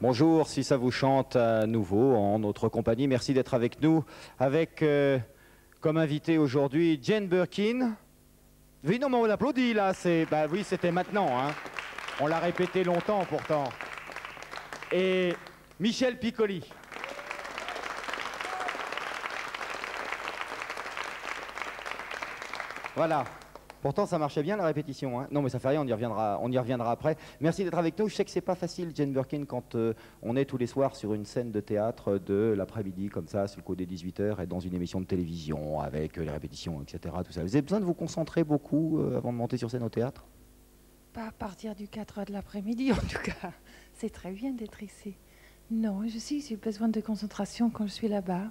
Bonjour, si ça vous chante à nouveau en notre compagnie, merci d'être avec nous, avec comme invité aujourd'hui Jane Birkin. Oui, non, mais on l'applaudit là, bah oui, c'était maintenant, hein. On l'a répété longtemps pourtant. Et Michel Piccoli. Voilà. Pourtant, ça marchait bien la répétition, hein. Non, mais ça fait rien, on y reviendra après. Merci d'être avec nous. Je sais que c'est pas facile, Jane Birkin, quand on est tous les soirs sur une scène de théâtre de l'après-midi, comme ça, sur le coup des 18h, et dans une émission de télévision, avec les répétitions, etc. Tout ça. Vous avez besoin de vous concentrer beaucoup avant de monter sur scène au théâtre? Pas à partir du 4h de l'après-midi, en tout cas. C'est très bien d'être ici. Non, j'ai besoin de concentration quand je suis là-bas.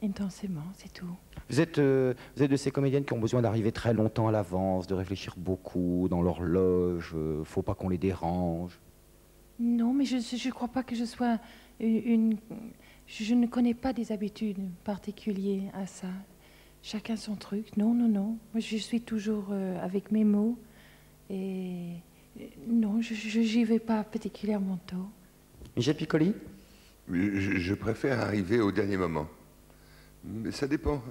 Intensément, c'est tout. Vous êtes de ces comédiennes qui ont besoin d'arriver très longtemps à l'avance, de réfléchir beaucoup dans leur loge, faut pas qu'on les dérange. Non, mais je ne crois pas que je sois je ne connais pas des habitudes particulières à ça. Chacun son truc. Non, non, non. Moi, je suis toujours avec mes mots. Et non, j'y vais pas particulièrement tôt. Michel Piccoli? Je préfère arriver au dernier moment. Mais ça dépend.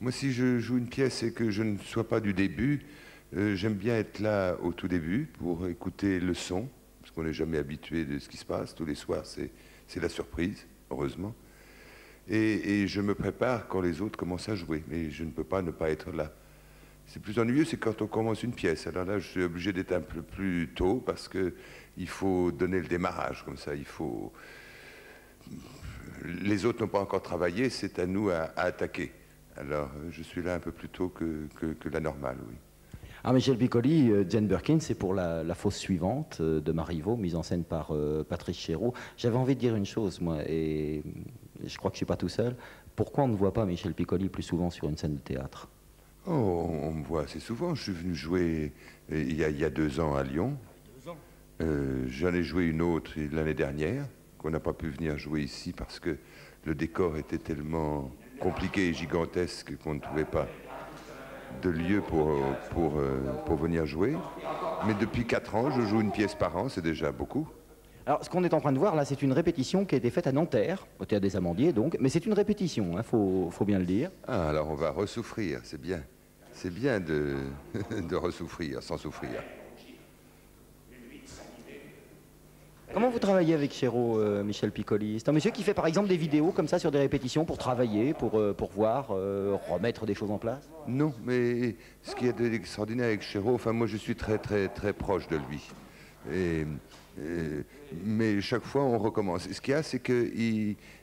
Moi, si je joue une pièce et que je ne sois pas du début, j'aime bien être là au tout début pour écouter le son, parce qu'on n'est jamais habitué de ce qui se passe. Tous les soirs, c'est la surprise, heureusement. Et je me prépare quand les autres commencent à jouer, mais je ne peux pas ne pas être là. C'est plus ennuyeux, c'est quand on commence une pièce. Alors là, je suis obligé d'être un peu plus tôt parce qu'il faut donner le démarrage, comme ça, il faut... Les autres n'ont pas encore travaillé, c'est à nous à attaquer. Alors, je suis là un peu plus tôt que la normale, oui. Ah, Michel Piccoli, Jane Birkin, c'est pour la fosse suivante de Marivaux, mise en scène par Patrice Chéreau. J'avais envie de dire une chose, moi, et je crois que je ne suis pas tout seul. Pourquoi on ne voit pas Michel Piccoli plus souvent sur une scène de théâtre? Oh, on me voit assez souvent. Je suis venu jouer il y a 2 ans à Lyon. J'en ai joué une autre l'année dernière, qu'on n'a pas pu venir jouer ici parce que le décor était tellement compliqué et gigantesque qu'on ne trouvait pas de lieu pour venir jouer. Mais depuis 4 ans, je joue une pièce par an, c'est déjà beaucoup. Alors, ce qu'on est en train de voir, là, c'est une répétition qui a été faite à Nanterre, au Théâtre des Amandiers, donc, mais c'est une répétition, hein, faut bien le dire. Ah, alors on va ressouffrir, c'est bien. C'est bien de, de ressouffrir, sans souffrir. Comment vous travaillez avec Chéreau, Michel Piccoli? C'est un monsieur qui fait par exemple des vidéos comme ça sur des répétitions pour travailler, pour voir, remettre des choses en place? Non, mais ce qui est d'extraordinaire avec Chéreau, enfin moi je suis très très très proche de lui. Mais chaque fois on recommence. Ce qu'il y a, c'est que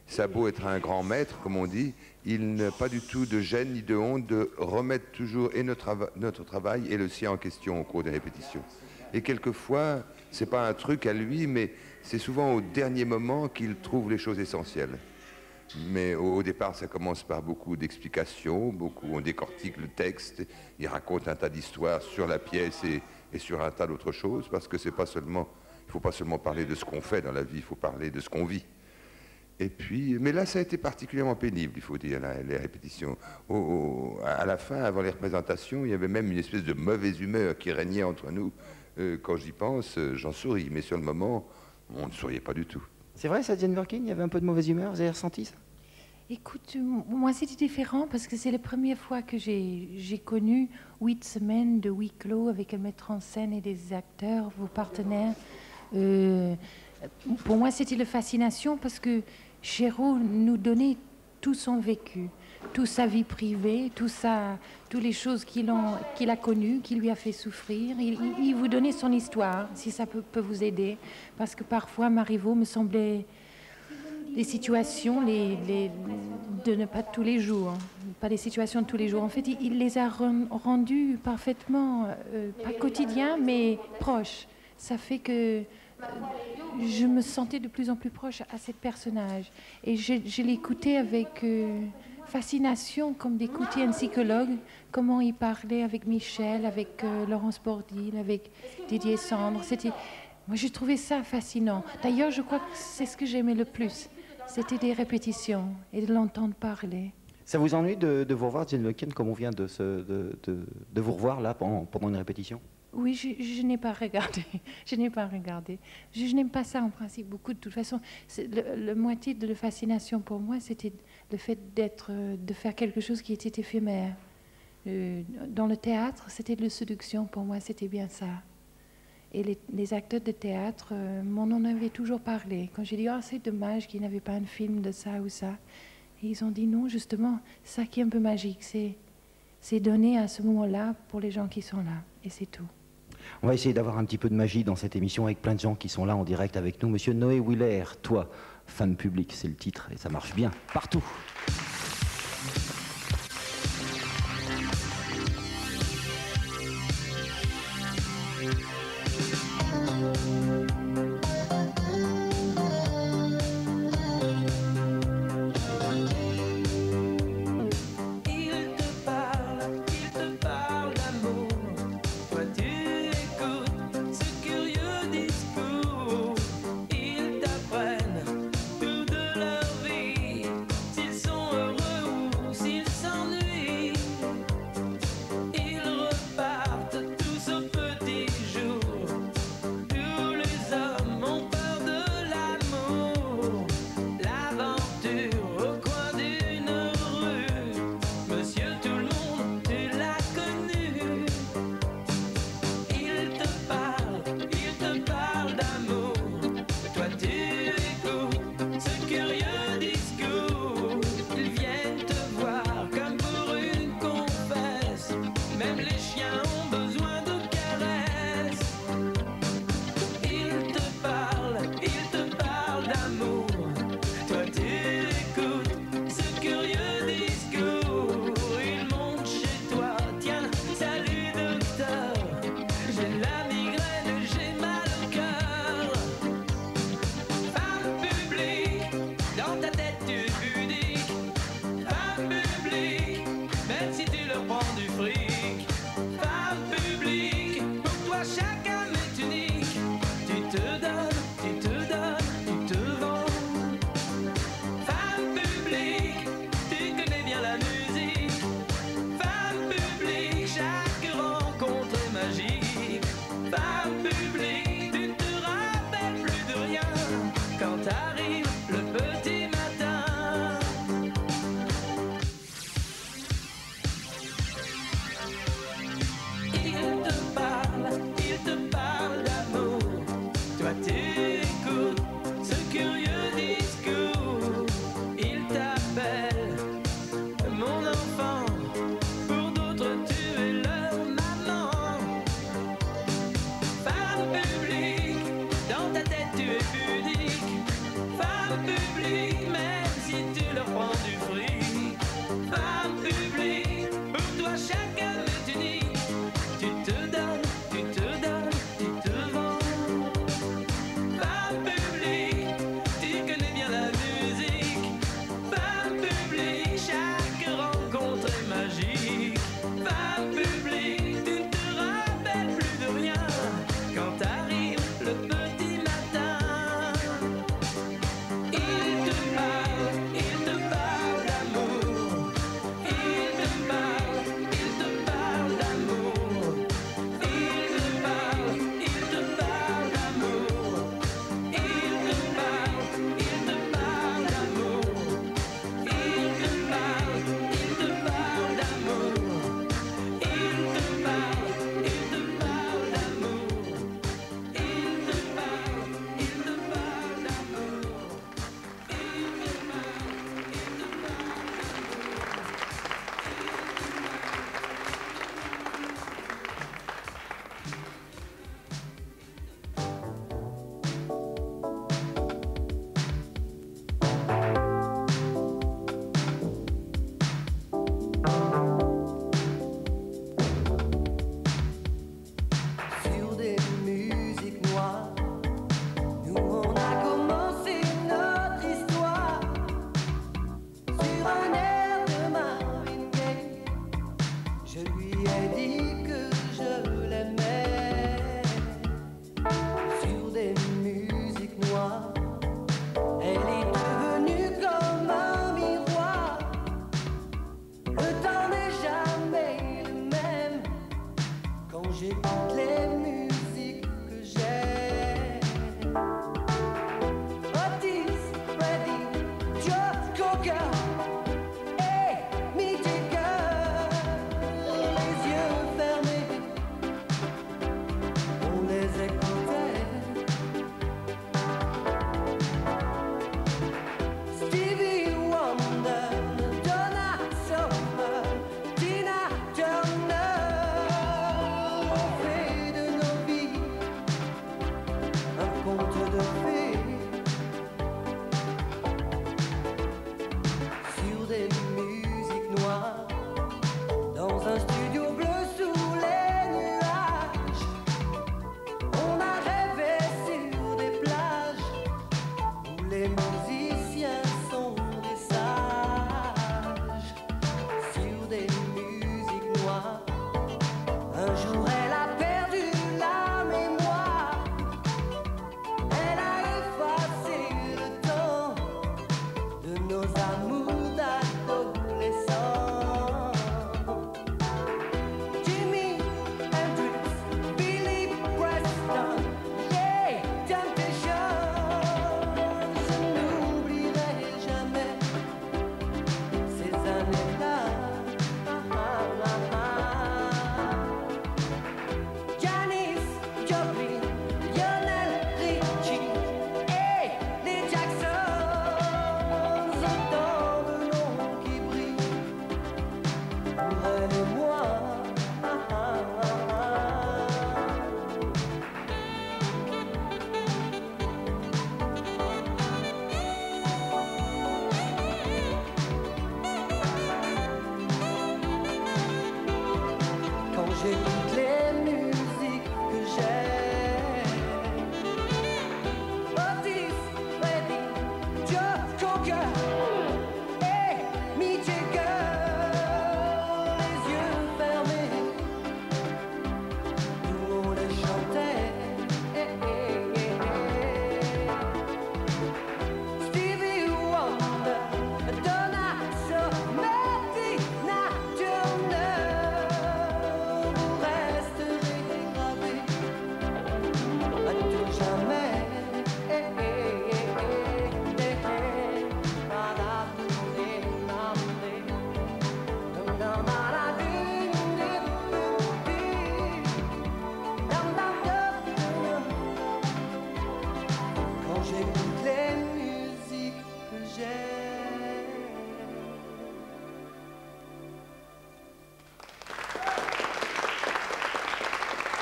ça a beau être un grand maître, comme on dit, il n'a pas du tout de gêne ni de honte de remettre toujours et notre travail et le sien en question au cours des répétitions. Et quelquefois, c'est pas un truc à lui, mais c'est souvent au dernier moment qu'il trouve les choses essentielles. Mais au départ, ça commence par beaucoup d'explications, on décortique le texte, il raconte un tas d'histoires sur la pièce et sur un tas d'autres choses, parce que c'est pas seulement, il faut pas seulement parler de ce qu'on fait dans la vie, il faut parler de ce qu'on vit. Et puis, mais là, ça a été particulièrement pénible, il faut dire, les répétitions. À la fin, avant les représentations, il y avait même une espèce de mauvaise humeur qui régnait entre nous. Quand j'y pense, j'en souris, mais sur le moment, on ne souriait pas du tout. C'est vrai, ça, Jane Birkin, il y avait un peu de mauvaise humeur, vous avez ressenti ça? Écoute, moi c'était différent parce que c'est la première fois que j'ai connu 8 semaines de huis clos avec un metteur en scène et des acteurs, vos partenaires. Pour moi c'était la fascination parce que Chéreau nous donnait tout son vécu, toute sa vie privée, toutes les choses qu'il a connues, qui lui a fait souffrir. Il vous donnait son histoire, si ça peut vous aider. Parce que parfois, Marivaux me semblait des situations de ne pas tous les jours, pas des situations de tous les jours. En fait, il les a rendues parfaitement, pas quotidiens, mais proches. Ça fait que je me sentais de plus en plus proche à ce personnage. Et je l'écoutais avec fascination, comme d'écouter un psychologue, comment il parlait avec Michel, avec Laurence Bordil, avec Didier Sandre. Moi, j'ai trouvé ça fascinant. D'ailleurs, je crois que c'est ce que j'aimais le plus. C'était des répétitions et de l'entendre parler. Ça vous ennuie de vous revoir, Jane Birkin, comme on vient de vous revoir là pendant une répétition? Oui, je n'ai pas regardé. Je n'ai pas regardé. Je n'aime pas ça en principe beaucoup. De toute façon, le moitié de la fascination pour moi, c'était le fait de faire quelque chose qui était éphémère. Dans le théâtre, c'était de la séduction pour moi, c'était bien ça. Et les acteurs de théâtre m'en en avaient toujours parlé. Quand j'ai dit, oh, c'est dommage qu'il n'y avait pas un film de ça ou ça. Et ils ont dit, non, justement, ça qui est un peu magique, c'est donné à ce moment-là pour les gens qui sont là. Et c'est tout. On va essayer d'avoir un petit peu de magie dans cette émission avec plein de gens qui sont là en direct avec nous. Monsieur Noé Willer, toi, fan public, c'est le titre, et ça marche bien partout. Ils t'apprennent tout de leur vie. S'ils sont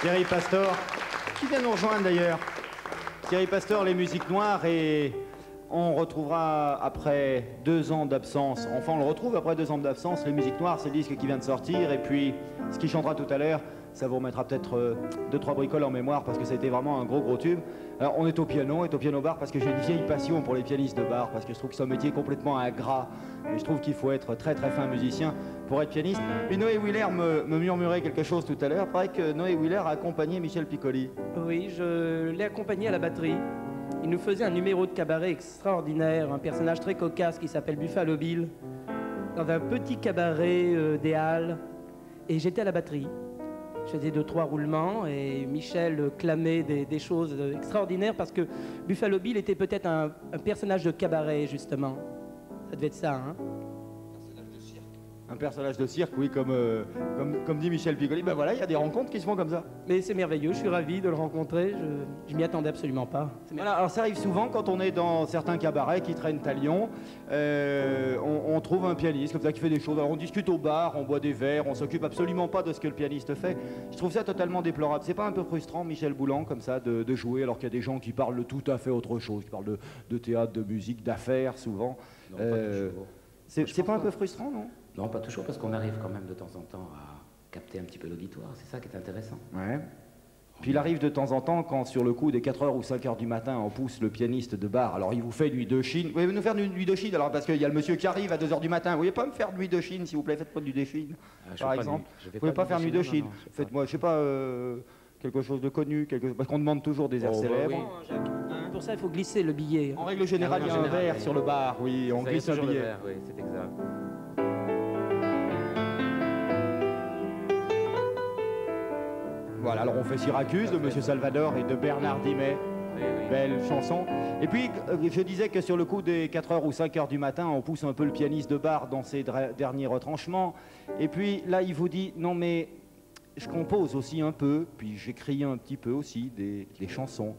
Thierry Pastor, qui vient nous rejoindre d'ailleurs. Thierry Pastor, les musiques noires, et on retrouvera après 2 ans d'absence, enfin on le retrouve après 2 ans d'absence, les musiques noires, c'est le disque qui vient de sortir, et puis ce qu'il chantera tout à l'heure, ça vous remettra peut-être 2-3 bricoles en mémoire, parce que ça a été vraiment un gros tube. Alors on est au piano bar, parce que j'ai une vieille passion pour les pianistes de bar, parce que je trouve que c'est un métier complètement ingrat, et je trouve qu'il faut être très fin musicien pour être pianiste. Et Noé Wheeler me murmurait quelque chose tout à l'heure. Il paraît que Noé Wheeler a accompagné Michel Piccoli. Oui, je l'ai accompagné à la batterie. Il nous faisait un numéro de cabaret extraordinaire, un personnage très cocasse qui s'appelle Buffalo Bill, dans un petit cabaret des Halles, et j'étais à la batterie. Je faisais 2-3 roulements et Michel clamait des choses extraordinaires parce que Buffalo Bill était peut-être un personnage de cabaret, justement. Ça devait être ça, hein? Un personnage de cirque, oui, comme dit Michel Piccoli. Ben voilà, il y a des rencontres qui se font comme ça. Mais c'est merveilleux, je suis ravi de le rencontrer. Je m'y attendais absolument pas. Voilà, alors ça arrive souvent quand on est dans certains cabarets qui traînent à Lyon. On trouve un pianiste comme ça qui fait des choses. Alors on discute au bar, on boit des verres, on s'occupe absolument pas de ce que le pianiste fait. Je trouve ça totalement déplorable. C'est pas un peu frustrant, Michel Boulan, comme ça, de jouer alors qu'il y a des gens qui parlent de tout à fait autre chose, qui parlent de théâtre, de musique, d'affaires, souvent. Non, pas toujours. C'est pas un peu frustrant, non? Non, pas toujours, parce qu'on arrive quand même de temps en temps à capter un petit peu l'auditoire. C'est ça qui est intéressant. Ouais. Puis il arrive de temps en temps, quand sur le coup des 4h ou 5h du matin, on pousse le pianiste de bar. Alors il vous fait Nuit de Chine. Vous pouvez nous faire une Nuit de Chine, alors, parce qu'il y a le monsieur qui arrive à 2h du matin. Vous ne pouvez pas me faire Nuit de Chine, s'il vous plaît? Faites pas Nuit de Chine, par exemple. Vous ne pouvez pas faire Nuit de Chine. Faites-moi, je sais pas, quelque chose de connu, parce qu'on demande toujours des airs célèbres. Oui. Pour ça, il faut glisser le billet. En règle générale, il y a un verre sur le bar. Oui, on glisse un billet. Oui, c'est exact. Voilà, alors on fait Syracuse de Monsieur Salvador et de Bernard Dimet. Belle chanson. Et puis, je disais que sur le coup des 4h ou 5h du matin, on pousse un peu le pianiste de bar dans ses derniers retranchements. Et puis là, il vous dit, non mais je compose aussi un peu, puis j'écris un petit peu aussi des chansons.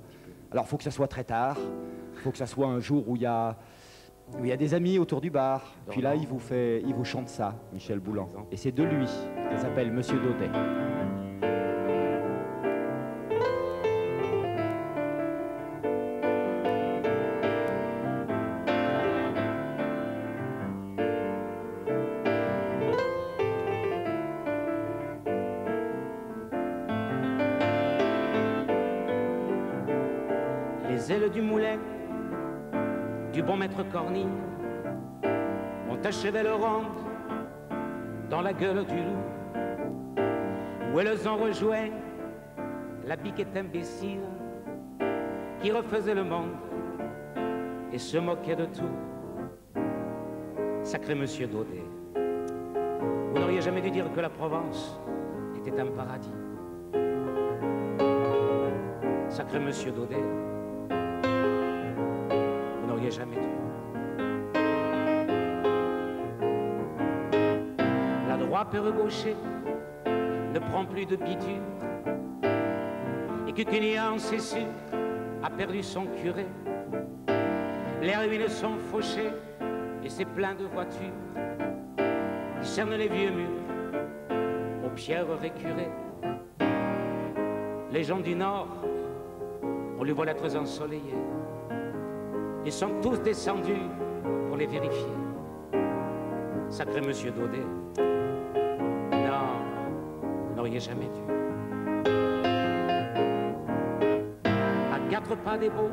Alors, il faut que ça soit très tard, il faut que ça soit un jour où il y a des amis autour du bar. Puis là, il vous chante ça, Michel Boulan. Et c'est de lui, il s'appelle Monsieur Daudet. Les ailes du moulet du bon maître Cornille ont achevé le ronde dans la gueule du loup, où elles ont rejoué la biquette imbécile qui refaisait le monde et se moquait de tout. Sacré Monsieur Daudet, vous n'auriez jamais dû dire que la Provence était un paradis. Sacré Monsieur Daudet, vous n'auriez jamais dû. La droite gaucher ne prend plus de bidule, et Cucugnan, c'est sûr, a perdu son curé. Les ruines sont fauchées et c'est plein de voitures qui cernent les vieux murs aux pierres récurées. Les gens du Nord, on les voit lettres ensoleillées. Ils sont tous descendus pour les vérifier. Sacré Monsieur Daudet, non, vous n'auriez jamais dû. À 4 pas des Beaux,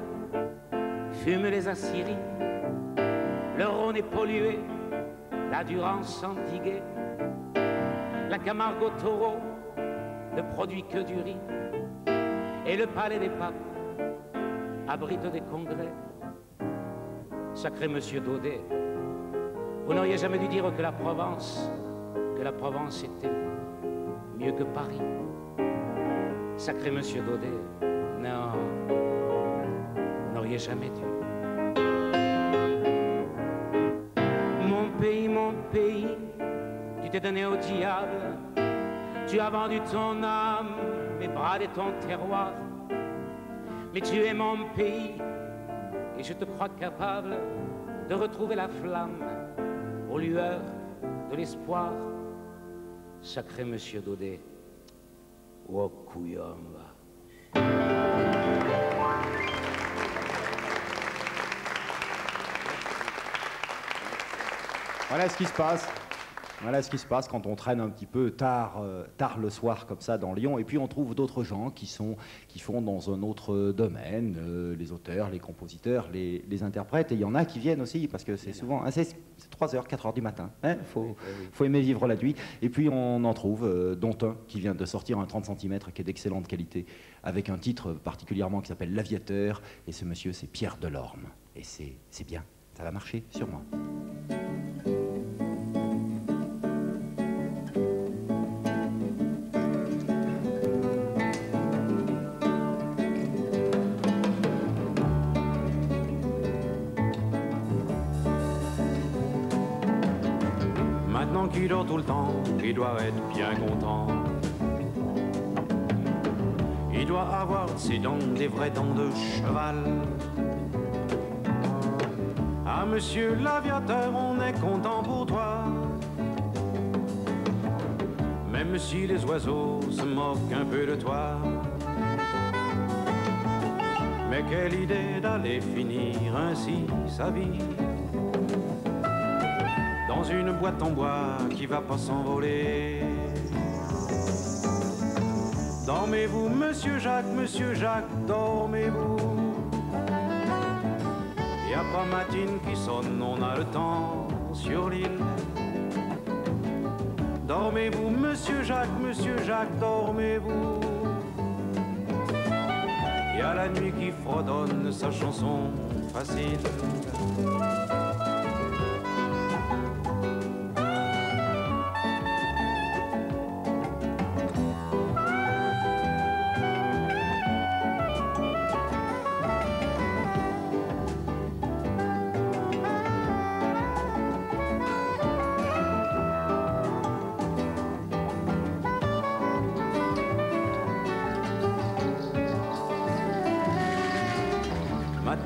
fument les Assyries. Le Rhône est pollué, la Durance endiguée. La Camargue au taureau ne produit que du riz. Et le palais des papes abrite des congrès. Sacré Monsieur Daudet, vous n'auriez jamais dû dire que la Provence était mieux que Paris. Sacré Monsieur Daudet, non, vous n'auriez jamais dû. Mon pays, tu t'es donné au diable, tu as vendu ton âme, mes bras et ton terroir. Mais tu es mon pays, et je te crois capable de retrouver la flamme aux lueurs de l'espoir. Sacré Monsieur Daudet, oh couillomba. Voilà ce qui se passe. Voilà ce qui se passe quand on traîne un petit peu tard le soir comme ça dans Lyon. Et puis on trouve d'autres gens qui font dans un autre domaine, les auteurs, les compositeurs, les interprètes. Et il y en a qui viennent aussi parce que c'est souvent c'est 3h, 4h du matin. Faut aimer vivre la nuit. Et puis on en trouve, dont un qui vient de sortir un 30 cm qui est d'excellente qualité, avec un titre particulièrement qui s'appelle L'Aviateur. Et ce monsieur, c'est Pierre Delorme. Et c'est bien, ça va marcher sur moi. Maintenant qu'il dort tout le temps, il doit être bien content. Il doit avoir ses dents, des vraies dents de cheval. Ah monsieur l'aviateur, on est content pour toi. Même si les oiseaux se moquent un peu de toi. Mais quelle idée d'aller finir ainsi sa vie dans une boîte en bois qui va pas s'envoler. Dormez-vous, monsieur Jacques, dormez-vous. Y a pas Matine qui sonne, on a le temps sur l'île. Dormez-vous, monsieur Jacques, dormez-vous. Y a la nuit qui fredonne sa chanson facile.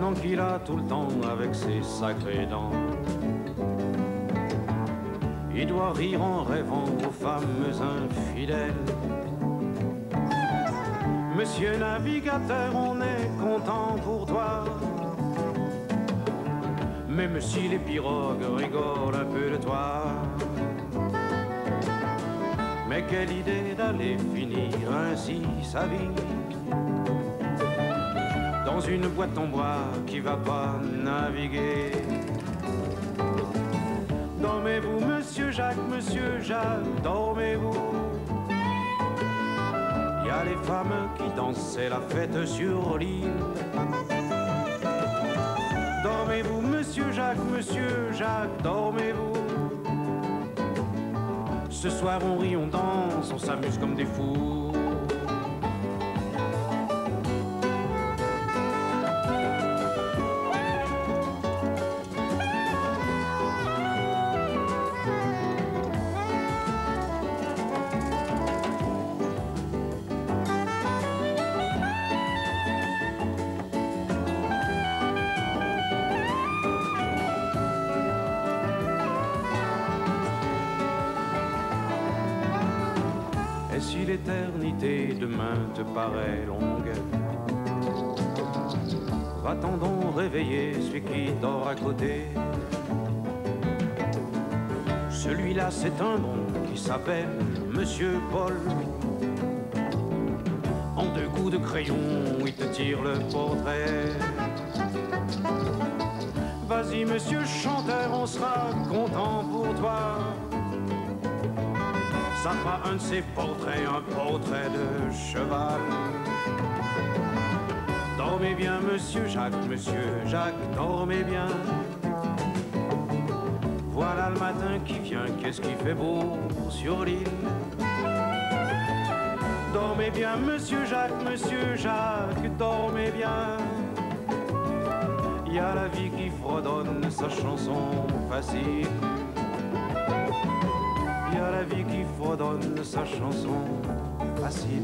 maintenant qu'il a tout le temps avec ses sacrées dents. Il doit rire en rêvant aux femmes infidèles. Monsieur navigateur, on est content pour toi. Même si les pirogues rigolent un peu de toi. Mais quelle idée d'aller finir ainsi sa vie dans une boîte en bois qui va pas naviguer. Dormez-vous, monsieur Jacques, dormez-vous. Il y a les femmes qui dansaient la fête sur l'île. Dormez-vous, monsieur Jacques, dormez-vous. Ce soir on rit, on danse, on s'amuse comme des fous. Si l'éternité demain te paraît longue, va-t'en donc réveiller celui qui dort à côté. Celui-là c'est un bon qui s'appelle Monsieur Paul. En 2 coups de crayon il te tire le portrait. Vas-y monsieur chanteur, on sera content pour toi. Ça fera un de ses portraits, un portrait de cheval. Dormez bien, monsieur Jacques, dormez bien. Voilà le matin qui vient, qu'est-ce qui fait beau sur l'île. Dormez bien, monsieur Jacques, dormez bien. Il y a la vie qui fredonne sa chanson facile. Il y a la vie qui fredonne sa chanson facile.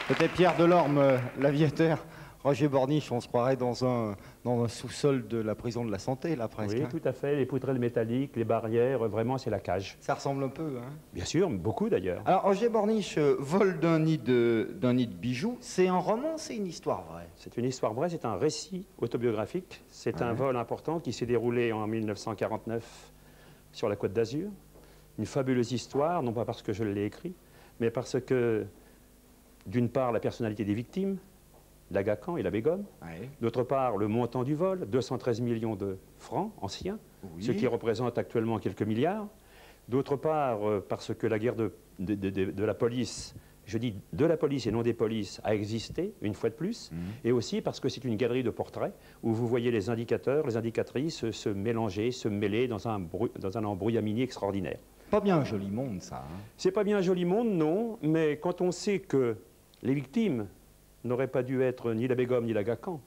C'était Pierre Delorme, l'aviateur. Roger Borniche, on se croirait dans un sous-sol de la prison de la Santé, là, presque. Oui, tout à fait. Les poutrelles métalliques, les barrières, vraiment, c'est la cage. Ça ressemble un peu, hein? Bien sûr, beaucoup d'ailleurs. Alors, Roger Borniche, vol d'un nid de bijoux, c'est un roman, c'est une histoire vraie? C'est une histoire vraie, c'est un récit autobiographique. C'est un vol important qui s'est déroulé en 1949 sur la Côte d'Azur. Une fabuleuse histoire, non pas parce que je l'ai écrit, mais parce que, d'une part, la personnalité des victimes, l'Aga Khan et la Begum. Oui. D'autre part, le montant du vol, 213 millions de francs anciens, oui, ce qui représente actuellement quelques milliards. D'autre part, parce que la guerre de la police, je dis de la police et non des polices, a existé, une fois de plus. Et aussi parce que c'est une galerie de portraits où vous voyez les indicateurs, les indicatrices se mélanger, se mêler dans un embrouillamini extraordinaire. Pas bien un joli monde, ça. Hein. C'est pas bien un joli monde, non, mais quand on sait que les victimes n'aurait pas dû être ni la Begum ni l'Aga Khan,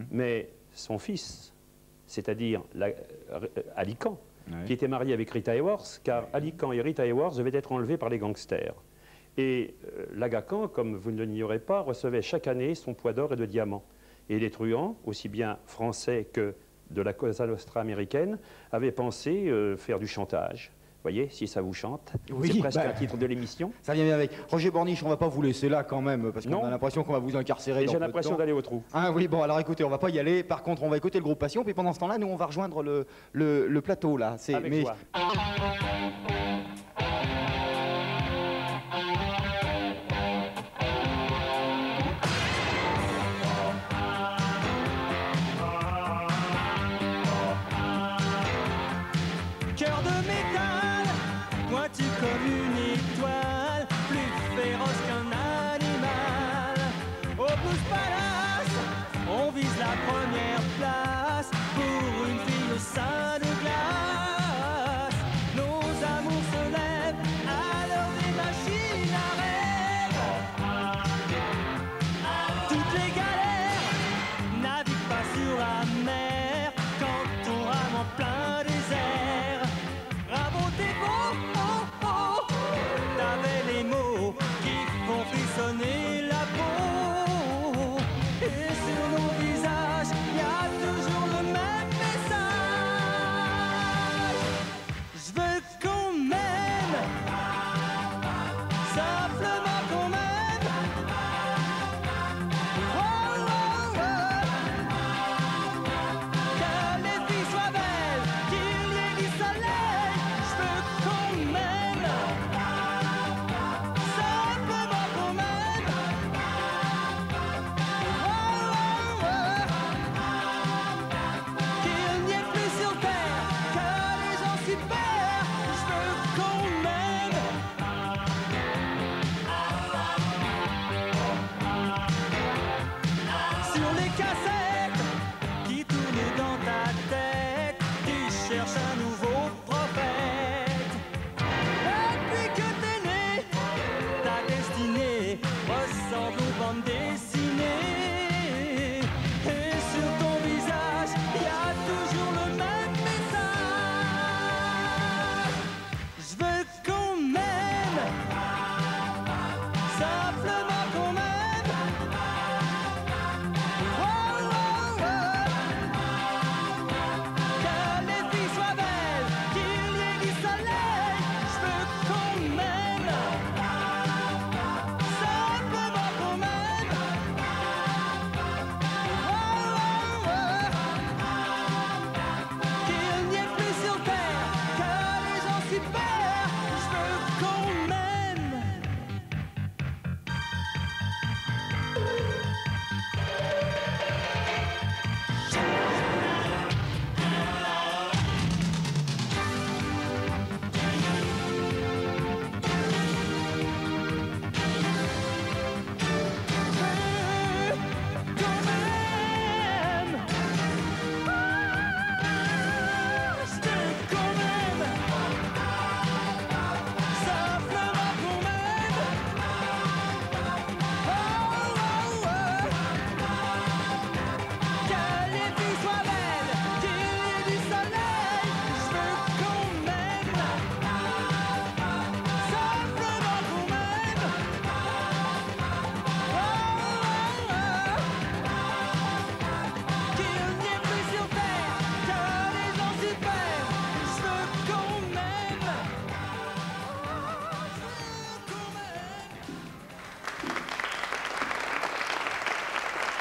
mais son fils, c'est-à-dire Ali Khan, qui était marié avec Rita Hayworth, car Ali Khan et Rita Hayworth devaient être enlevés par les gangsters. Et l'Aga Khan, comme vous ne l'ignorez pas, recevait chaque année son poids d'or et de diamants. Et les truands, aussi bien français que de la Cosa Nostra américaine, avaient pensé faire du chantage. Vous voyez, si ça vous chante, oui, c'est presque un titre de l'émission. Ça vient bien avec. Roger Borniche, on ne va pas vous laisser là quand même, parce qu'on a l'impression qu'on va vous incarcérer. Et j'ai l'impression d'aller au trou. Ah oui, bon, alors écoutez, on ne va pas y aller. Par contre, on va écouter le groupe Passion, puis pendant ce temps-là, nous, on va rejoindre le plateau, là. Avec joie.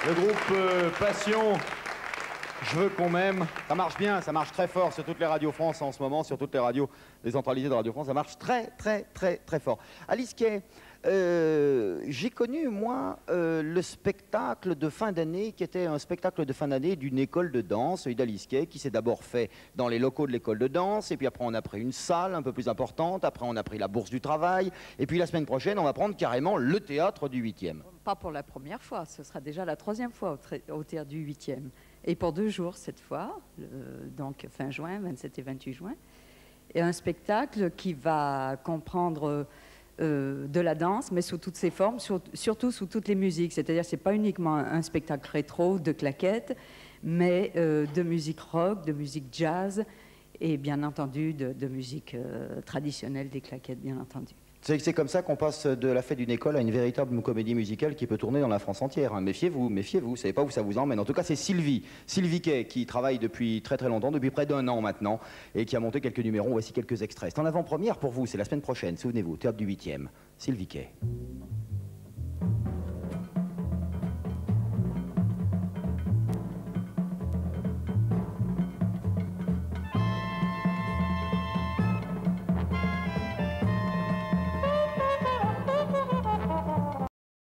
Le groupe Passion, je veux qu'on m'aime. Ça marche bien, ça marche très fort sur toutes les radios France en ce moment, sur toutes les radios décentralisées de Radio France. Ça marche très, très, très, très fort. Alice Kay, j'ai connu, moi, le spectacle de fin d'année, qui était un spectacle de fin d'année d'une école de danse, celui d'Alice Kay, qui s'est d'abord fait dans les locaux de l'école de danse, et puis après on a pris une salle un peu plus importante, après on a pris la Bourse du Travail, et puis la semaine prochaine, on va prendre carrément le théâtre du 8e. Pas pour la première fois, ce sera déjà la 3e fois au théâtre du 8e. Et pour 2 jours cette fois, donc fin juin, 27 et 28 juin. Et un spectacle qui va comprendre de la danse, mais sous toutes ses formes, surtout sous toutes les musiques. C'est-à-dire, c'est pas uniquement un spectacle rétro de claquettes, mais de musique rock, de musique jazz, et bien entendu de musique traditionnelle des claquettes, bien entendu. C'est comme ça qu'on passe de la fête d'une école à une véritable comédie musicale qui peut tourner dans la France entière. Hein. Méfiez-vous, méfiez-vous, vous ne savez pas où ça vous emmène. En tout cas, c'est Sylvie Kay, qui travaille depuis très très longtemps, depuis près d'1 an maintenant, et qui a monté quelques numéros. Voici quelques extraits. C'est en avant-première pour vous, c'est la semaine prochaine, souvenez-vous, théâtre du 8e. Sylvie Kay.